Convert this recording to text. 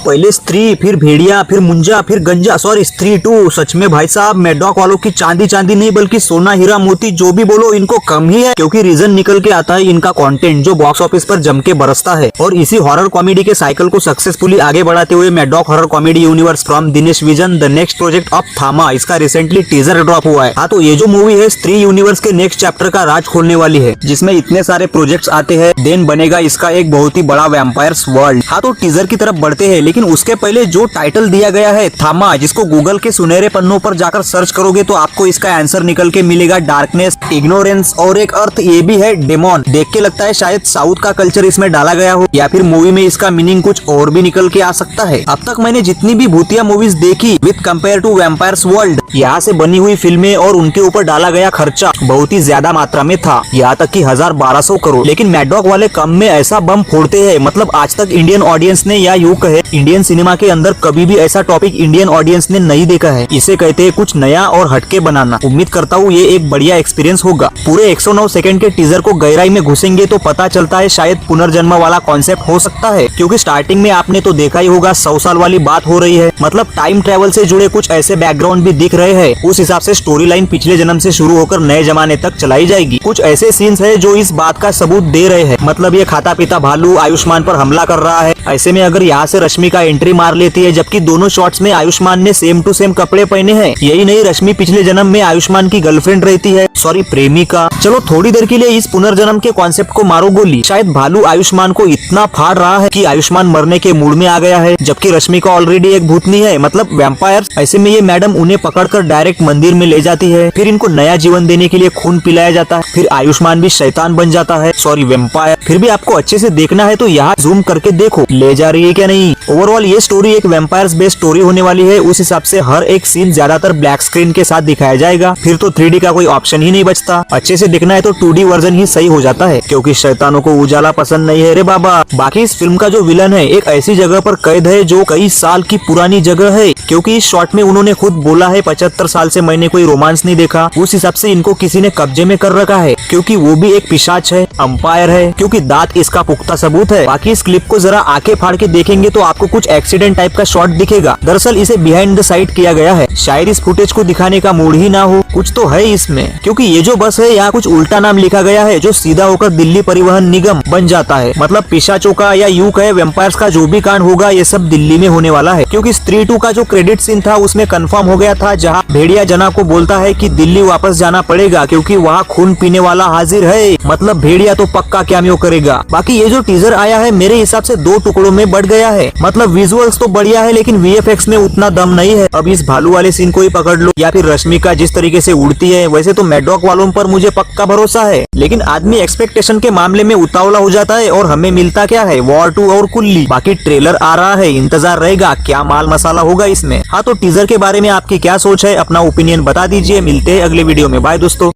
पहले स्त्री, फिर भेड़िया, फिर मुंजा, फिर गंजा, सॉरी स्त्री 2। सच में भाई साहब मैडॉक वालों की चांदी चांदी नहीं बल्कि सोना हीरा मोती जो भी बोलो इनको कम ही है, क्योंकि रीजन निकल के आता है इनका कंटेंट जो बॉक्स ऑफिस पर जम के बरसता है। और इसी हॉरर कॉमेडी के साइकिल को सक्सेसफुली आगे बढ़ाते हुए Maddock horror comedy universe from Dinesh vision the next project of थामा, इसका रिसेंटली टीजर ड्रॉप हुआ है। हाँ, तो ये जो मूवी है स्त्री यूनिवर्स के नेक्स्ट चैप्टर का राज खोलने वाली है, जिसमें इतने सारे प्रोजेक्ट्स आते हैं। देन बनेगा इसका एक बहुत ही बड़ा वैम्पायर्स वर्ल्ड। हाँ, तो टीजर की तरफ बढ़ते हैं, लेकिन उसके पहले जो टाइटल दिया गया है थामा, जिसको गूगल के सुनहरे पन्नों पर जाकर सर्च करोगे तो आपको इसका आंसर निकल के मिलेगा डार्कनेस, इग्नोरेंस और एक अर्थ ये भी है डेमोन। देख के लगता है शायद साउथ का कल्चर इसमें डाला गया हो, या फिर मूवी में इसका मीनिंग कुछ और भी निकल के आ सकता है। अब तक मैंने जितनी भी भूतिया मूवीज देखी with compare to vampires world, यहाँ से बनी हुई फिल्में और उनके ऊपर डाला गया खर्चा बहुत ही ज्यादा मात्रा में था, यहाँ तक कि 1200 करोड़। लेकिन मैडॉक वाले कम में ऐसा बम फोड़ते हैं, मतलब आज तक इंडियन ऑडियंस ने या यूं कहे इंडियन सिनेमा के अंदर कभी भी ऐसा टॉपिक इंडियन ऑडियंस ने नहीं देखा है। इसे कहते हैं कुछ नया और हटके बनाना। उम्मीद करता हूँ ये एक बढ़िया एक्सपीरियंस होगा। पूरे 109 सेकंड के टीजर को गहराई में घुसेंगे तो पता चलता है शायद पुनर्जन्म वाला कॉन्सेप्ट हो सकता है, क्योंकि स्टार्टिंग में आपने तो देखा ही होगा 100 साल वाली बात हो रही है, मतलब टाइम ट्रेवल से जुड़े कुछ ऐसे बैकग्राउंड भी दिख रहे हैं। उस हिसाब से स्टोरी लाइन पिछले जन्म से शुरू होकर नए जमाने तक चलाई जाएगी। कुछ ऐसे सीन्स है जो इस बात का सबूत दे रहे हैं, मतलब ये खाता पीता भालू आयुष्मान पर हमला कर रहा है। ऐसे में अगर यहाँ से रश्मि का एंट्री मार लेती है, जबकि दोनों शॉट्स में आयुष्मान ने सेम टू सेम कपड़े पहने हैं। यही नहीं, रश्मि पिछले जन्म में आयुष्मान की गर्लफ्रेंड रहती है, सॉरी प्रेमिका। चलो थोड़ी देर के लिए इस पुनर्जन्म के कॉन्सेप्ट को मारो गोली। शायद भालू आयुष्मान को इतना फाड़ रहा है कि आयुष्मान मरने के मूड में आ गया है, जबकि रश्मि का ऑलरेडी एक भूतनी है, मतलब वैम्पायर। ऐसे में ये मैडम उन्हें पकड़कर डायरेक्ट मंदिर में ले जाती है, फिर इनको नया जीवन देने के लिए खून पिलाया जाता है, फिर आयुष्मान भी शैतान बन जाता है, सॉरी वैम्पायर। फिर भी आपको अच्छे से देखना है तो यहाँ जूम करके देखो ले जा रही है क्या नहीं। ओवरऑल ये स्टोरी एक वैम्पायर्स बेस्ड स्टोरी होने वाली है। उस हिसाब से हर एक सीन ज्यादातर ब्लैक स्क्रीन के साथ दिखाया जाएगा, फिर तो 3D का कोई ऑप्शन ही नहीं बचता। अच्छे से देखना है तो 2D वर्जन ही सही हो जाता है, क्योंकि शैतानों को उजाला पसंद नहीं है रे बाबा। बाकी इस फिल्म का जो विलन है एक ऐसी जगह पर कैद है जो कई साल की पुरानी जगह है, क्योंकि इस शॉट में उन्होंने खुद बोला है 75 साल से मैंने कोई रोमांस नहीं देखा। उस हिसाब से इनको किसी ने कब्जे में कर रखा है, क्योंकि वो भी एक पिशाच है, अंपायर है, क्योंकि दांत इसका पुख्ता सबूत है। बाकी इस क्लिप को जरा आंखें फाड़ के देखेंगे तो आपको कुछ एक्सीडेंट टाइप का शॉट दिखेगा। दरअसल इसे बिहाइंड द साइड किया गया है, शायद इस फुटेज को दिखाने का मूड ही ना हो, कुछ तो है इसमें। क्योंकि ये जो बस है यहाँ कुछ उल्टा नाम लिखा गया है, जो सीधा होकर दिल्ली परिवहन निगम बन जाता है। मतलब पिशाचों का या यूं कहे वैम्पायर्स का जो भी कांड होगा ये सब दिल्ली में होने वाला है। क्योंकि स्त्री 2 का जो क्रेडिट सीन था उसमें कंफर्म हो गया था, जहाँ भेड़िया जना को बोलता है कि दिल्ली वापस जाना पड़ेगा क्योंकि वहाँ खून पीने वाला हाजिर है। मतलब भेड़िया तो पक्का कैमियो करेगा। बाकी ये जो टीजर आया है मेरे हिसाब से 2 टुकड़ों में बढ़ गया है। मतलब विजुअल्स तो बढ़िया है, लेकिन VFX में उतना दम नहीं है। अब इस भालू वाले सीन को ही पकड़ लो, या फिर रश्मिका जिस तरीके से उड़ती है। वैसे तो मैडॉक वालों पर मुझे पक्का भरोसा है, लेकिन आदमी एक्सपेक्टेशन के मामले में उतावला हो जाता है और हमें मिलता क्या है, वॉर 2 और कुल्ली। बाकी ट्रेलर आ रहा है, इंतजार रहेगा क्या माल मसाला होगा इसमें। हाँ, तो टीजर के बारे में आपकी क्या सोच है, अपना ओपिनियन बता दीजिए। मिलते हैं अगले वीडियो में, बाय दोस्तों।